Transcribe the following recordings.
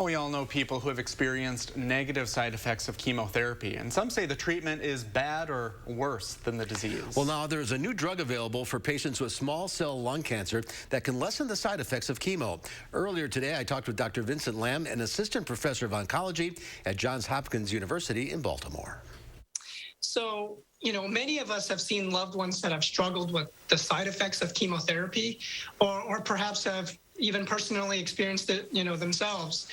Well, we all know people who have experienced negative side effects of chemotherapy, and some say the treatment is bad or worse than the disease. Well, now there's a new drug available for patients with small cell lung cancer that can lessen the side effects of chemo. Earlier today, I talked with Dr. Vincent Lam, an assistant professor of oncology at Johns Hopkins University in Baltimore. So, many of us have seen loved ones that have struggled with the side effects of chemotherapy, or perhaps have even personally experienced it, themselves.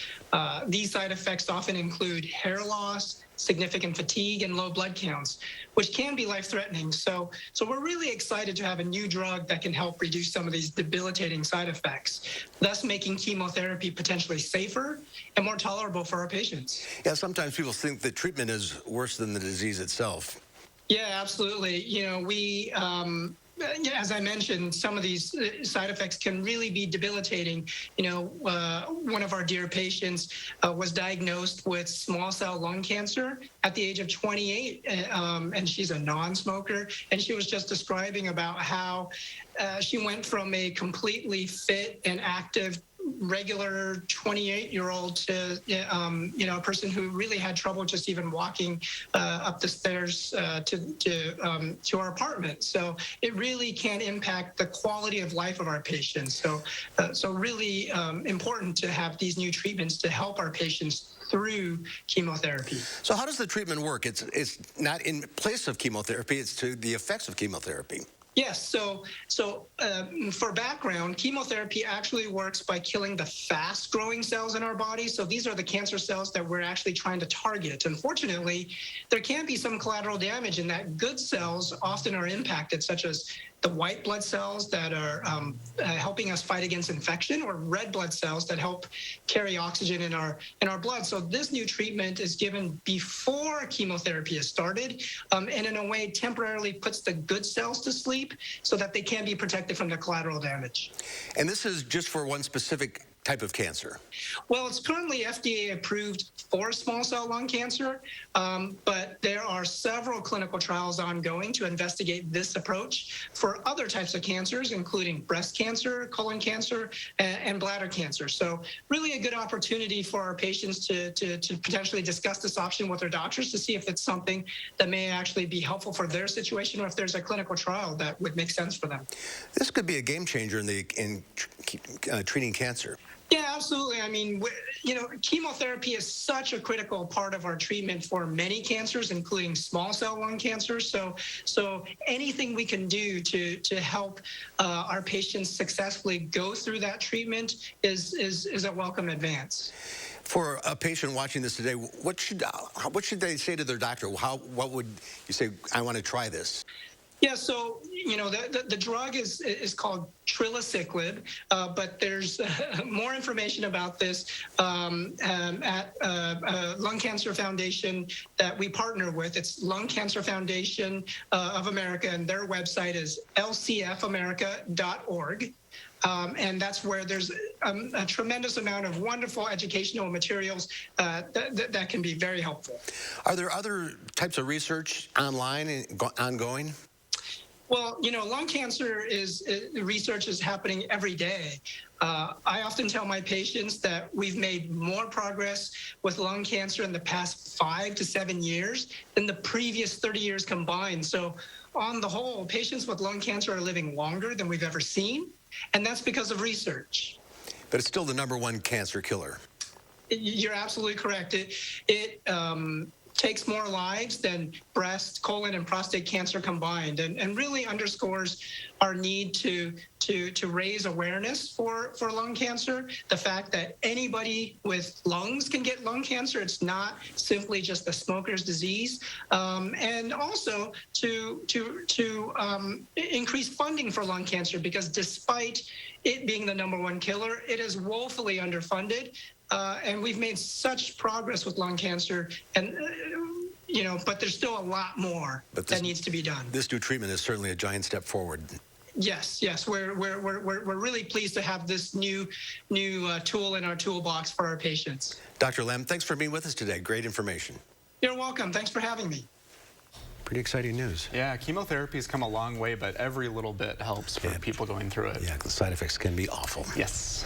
These side effects often include hair loss, significant fatigue, and low blood counts, which can be life-threatening. So we're really excited to have a new drug that can help reduce some of these debilitating side effects, thus making chemotherapy potentially safer and more tolerable for our patients. Yeah, sometimes people think that treatment is worse than the disease itself. Yeah, absolutely. As I mentioned, some of these side effects can really be debilitating. One of our dear patients was diagnosed with small cell lung cancer at the age of 28, and she's a non-smoker. And she was just describing about how she went from a completely fit and active regular 28-year-old to a person who really had trouble just even walking up the stairs to our apartment. So it really can impact the quality of life of our patients. So really important to have these new treatments to help our patients through chemotherapy. So how does the treatment work? It's not in place of chemotherapy, it's to the effects of chemotherapy. Yes, so for background, chemotherapy actually works by killing the fast-growing cells in our body. So these are the cancer cells that we're actually trying to target. Unfortunately, there can be some collateral damage in that good cells often are impacted, such as the white blood cells that are helping us fight against infection, or red blood cells that help carry oxygen in our blood. So this new treatment is given before chemotherapy is started, and in a way temporarily puts the good cells to sleep so that they can be protected from the collateral damage. And this is just for one specific type of cancer? Well, it's currently FDA approved for small cell lung cancer, but there are several clinical trials ongoing to investigate this approach for other types of cancers, including breast cancer, colon cancer, and bladder cancer. So really a good opportunity for our patients to potentially discuss this option with their doctors to see if it's something that may actually be helpful for their situation, or if there's a clinical trial that would make sense for them. This could be a game changer in treating cancer. Yeah, absolutely. I mean, chemotherapy is such a critical part of our treatment for many cancers, including small cell lung cancer. So anything we can do to help our patients successfully go through that treatment is a welcome advance. For a patient watching this today, what should they say to their doctor? What would you say? I want to try this. Yeah, so the drug is called trilaciclib, but there's more information about this at Lung Cancer Foundation that we partner with. It's Lung Cancer Foundation of America, and their website is lcfamerica.org. And that's where there's a tremendous amount of wonderful educational materials that can be very helpful. Are there other types of research online and ongoing? Well, lung cancer research is happening every day. I often tell my patients that we've made more progress with lung cancer in the past 5 to 7 years than the previous 30 years combined. So on the whole, patients with lung cancer are living longer than we've ever seen, and that's because of research. But it's still the #1 cancer killer. You're absolutely correct. It takes more lives than breast, colon, and prostate cancer combined, and really underscores our need to raise awareness for lung cancer. The fact that anybody with lungs can get lung cancer, it's not simply just a smoker's disease, and also to increase funding for lung cancer, because despite it being the #1 killer, it is woefully underfunded. And we've made such progress with lung cancer, and but there's still a lot more that needs to be done. This new treatment is certainly a giant step forward. Yes, we're really pleased to have this new tool in our toolbox for our patients. Dr. Lam, thanks for being with us today. Great information. You're welcome. Thanks for having me. Pretty exciting news. Yeah, chemotherapy has come a long way, but every little bit helps for people going through it. Yeah, the side effects can be awful. Yes.